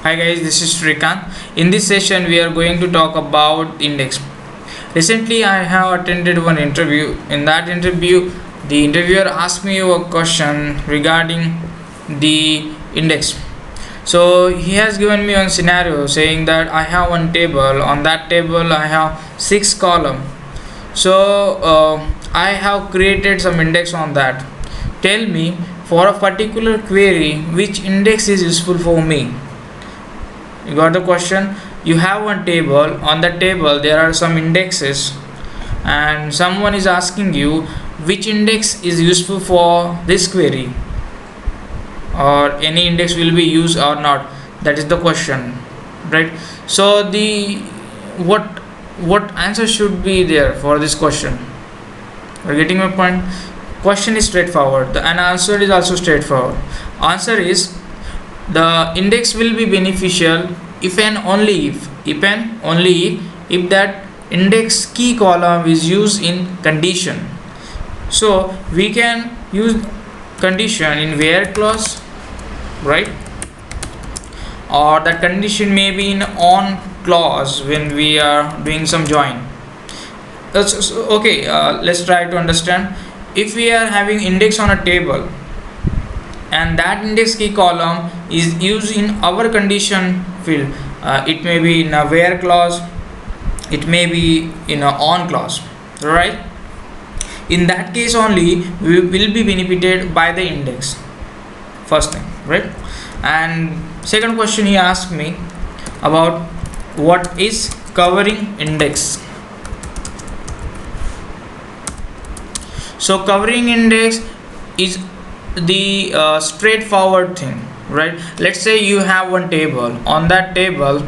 Hi guys, this is Shrikant. In this session, we are going to talk about index. Recently, I have attended one interview. In that interview, the interviewer asked me a question regarding the index. So he has given me one scenario saying that I have one table. On that table, I have 6 columns. So I have created some index on that. Tell me for a particular query which index is useful for me. You got the question? You have one table. On the table there are some indexes, and someone is asking you which index is useful for this query, or any index will be used or not. That is the question, right? So the what what answer should be there for this question? Are you getting my point? Question is straightforward, and answer is also straightforward. Answer is the index will be beneficial if and only if that index key column is used in condition. So we can use condition in where clause, right? Or that condition may be in on clause when we are doing some join. Let's try to understand. If we are having index on a table and that index key column is used in our condition field, it may be in a where clause, it may be in a on clause, right? In that case only we will be benefited by the index, first thing, right? And second question, he asked me about what is covering index. So covering index is the straightforward thing, right? Let's say you have one table. On that table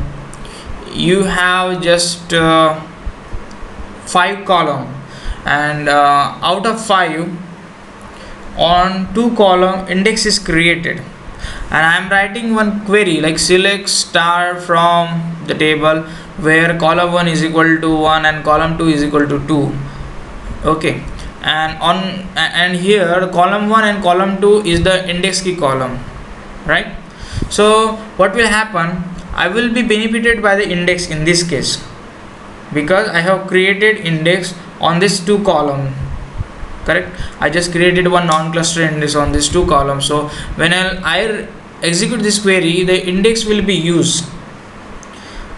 you have just 5 columns, and out of 5, on 2 column index is created, and I am writing one query like select star from the table where column 1 is equal to 1 and column 2 is equal to 2. Okay, and here column 1 and column 2 is the index key column, right? So what will happen? I will be benefited by the index in this case because I have created index on this 2 column, correct? I just created one non-cluster index on this 2 columns. So when I execute this query, the index will be used.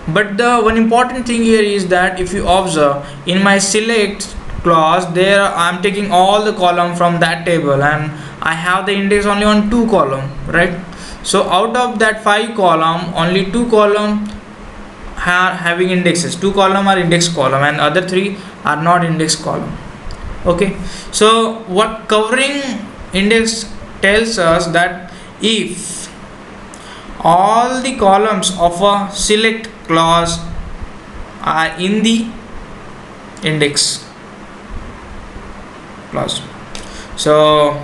But the one important thing here is that if you observe in my select clause, there I am taking all the column from that table and I have the index only on 2 column, right? So out of that 5 column, only 2 column are having indexes. 2 column are index column and other 3 are not index column. Okay, so what covering index tells us that if all the columns of a select clause are in the index clause. So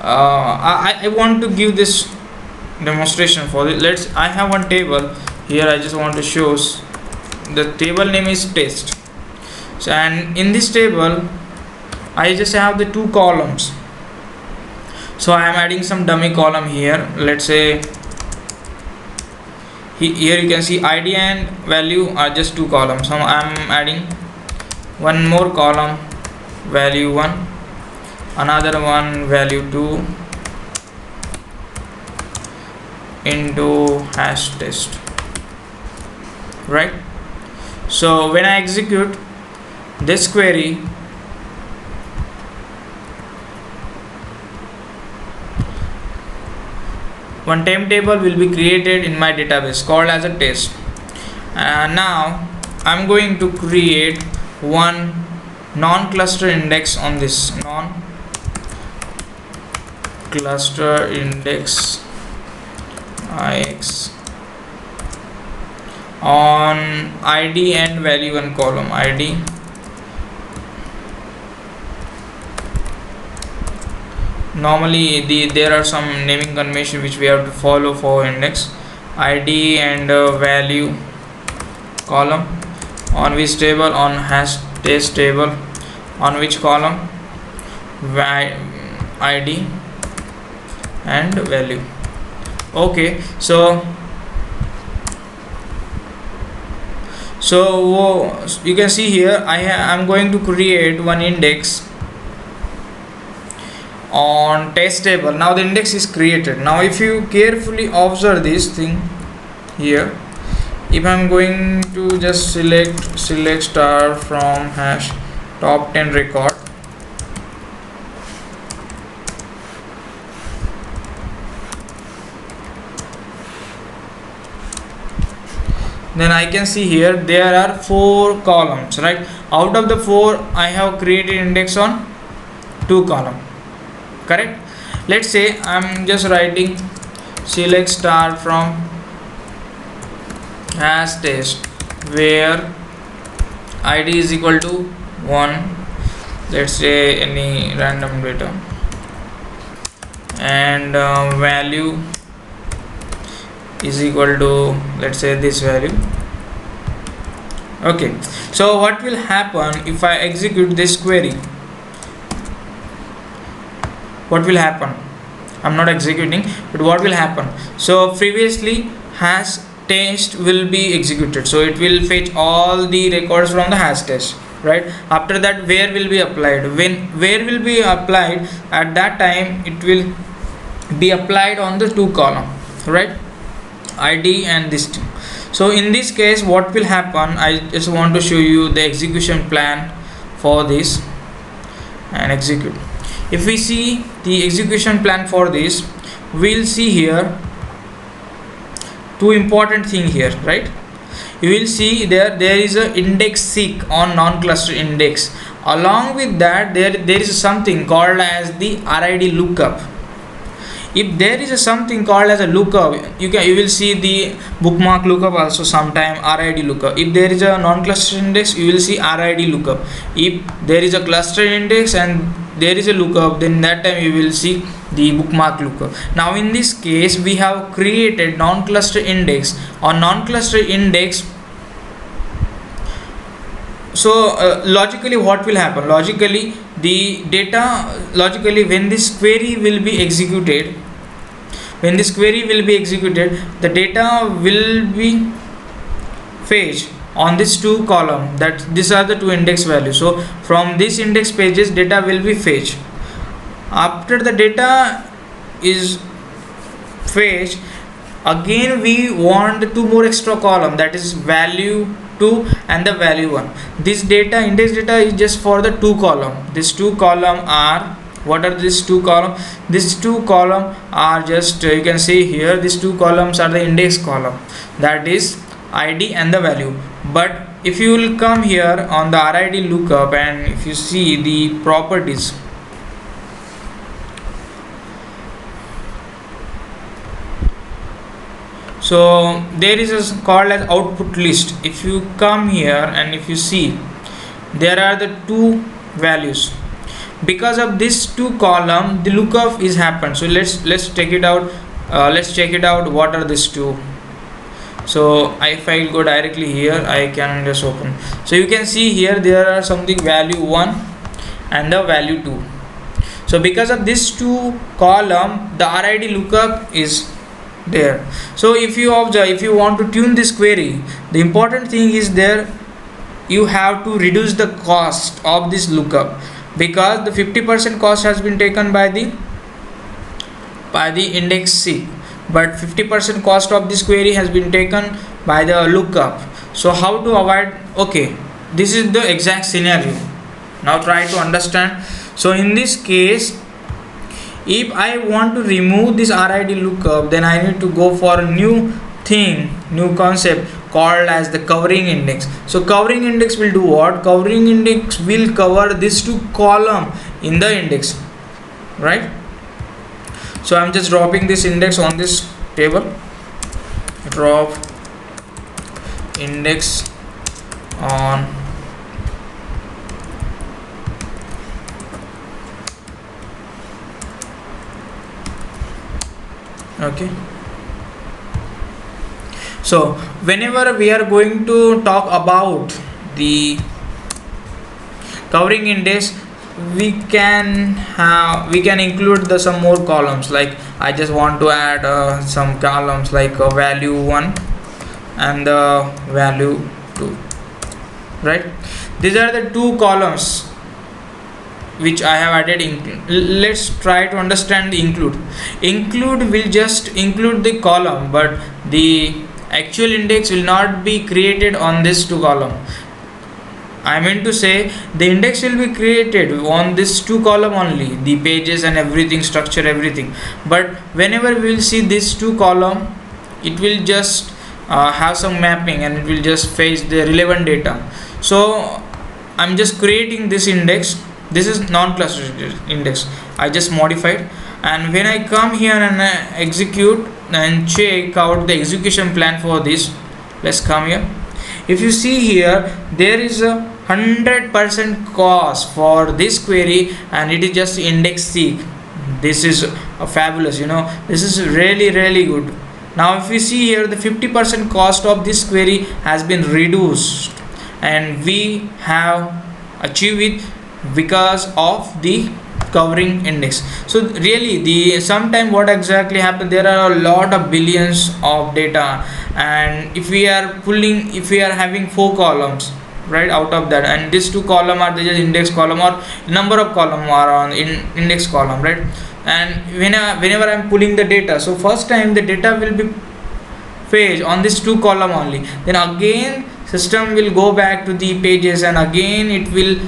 I want to give this demonstration for it. I have one table here. I just want to show the table name is test. So, and in this table I just have the 2 columns. So I am adding some dummy column here. Let's say here you can see ID and value are just 2 columns. So I am adding one more column, value 1, another one, value 2, into hash test, right? So when I execute this query, one temp table will be created in my database called as a test. And now I'm going to create one non-cluster index on this non-cluster index ix on ID and value 1 column. ID normally there are some naming convention which we have to follow for index. ID and value column, on which table? On hash test table. On which column? ID and value. Okay, so So you can see here I'm going to create one index on test table. Now the index is created. Now if you carefully observe this thing here, if I'm going to just select star from hash top 10 record, then I can see here there are 4 columns, right? Out of the 4 I have created index on 2 column, correct? Let's say I'm just writing select star from hash test where id is equal to 1, let's say any random data, and value is equal to, let's say, this value. Okay, so what will happen if I execute this query? What will happen? I'm not executing, but what will happen? So previously hash test will be executed, so it will fetch all the records from the hash test, right? After that where will be applied? When where will be applied, at that time it will be applied on the 2 column, right? id and this two. So in this case what will happen, I just want to show you the execution plan for this and execute. If we see the execution plan for this, we'll see here 2 important thing here, right? You will see there is a index seek on non-cluster index. Along with that there is something called as the RID lookup. If there is something called as a lookup, you will see the bookmark lookup also, sometime RID lookup. If there is a non-cluster index, you will see RID lookup. If there is a cluster index and there is a lookup, then that time you will see the bookmark lookup. Now in this case we have created non-cluster index. On non-cluster index, so logically what will happen? Logically when this query will be executed, the data will be fetched on this 2 column, that these are the 2 index values. So from this index pages data will be fetched. After the data is fetched, again we want 2 more extra column, that is value 2 and the value 1. This data, index data, is just for the 2 column. These 2 column are, what are these 2 column? These 2 column are just, you can see here, these 2 columns are the index column, that is id and the value. But if you will come here on the RID lookup and if you see the properties, so there is a called as output list. If you come here and if you see, there are the 2 values. Because of this 2 column, the lookup is happened. So let's check it out. What are these 2? So if I go directly here, I can just open. So you can see here there are something value 1 and the value 2. So because of this 2 column, the RID lookup is there. So if you observe, if you want to tune this query, the important thing is there, you have to reduce the cost of this lookup, because the 50% cost has been taken by the index seek, but 50% cost of this query has been taken by the lookup. So how to avoid? Okay, this is the exact scenario. Now try to understand. So in this case, if I want to remove this RID lookup, then I need to go for a new concept called as the covering index. So covering index will do what? Covering index will cover this 2 column in the index, right? So I'm just dropping this index on this table. Drop index on okay. So whenever we are going to talk about the covering index, we can include some more columns. Like I just want to add some columns like value 1 and the value 2. right? These are the two columns which I have added. Let's try to understand the include. Include will just include the column, but the actual index will not be created on this two column. I mean to say, the index will be created on this two column only, the pages and everything, structure, everything. But whenever we will see this two column, it will just have some mapping, and it will just fetch the relevant data. So I'm just creating this index. This is non-clustered index. I just modified, and when I come here and execute and check out the execution plan for this, let's come here. If you see here, there is a 100% cost for this query, and it is just index seek. This is fabulous, this is really good. Now if you see here, the 50% cost of this query has been reduced, and we have achieved it because of the covering index. So really, the sometime what exactly happened, there are a lot of billions of data, and if we are having 4 columns, right, out of that, and these 2 column are the index column, or number of column are on index column, right? And whenever I'm pulling the data, so first time the data will be fetched on this 2 column only, then again system will go back to the pages, and again it will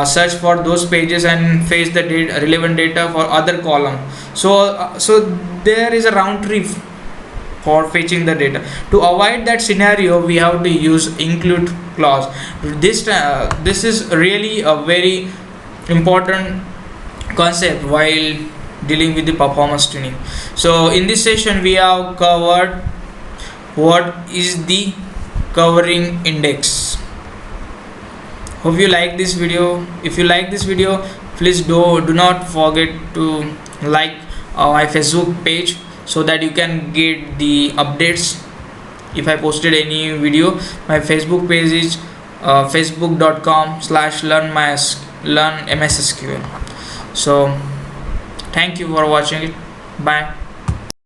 search for those pages and fetch the relevant data for other column. So there is a round trip for fetching the data. To avoid that scenario, we have to use include clause. This is really a very important concept while dealing with the performance tuning. So in this session we have covered what is the covering index. Hope you like this video. If you like this video, please do not forget to like my Facebook page, so that you can get the updates if I posted any video. My Facebook page is facebook.com/learn MSSQL. So thank you for watching it. Bye.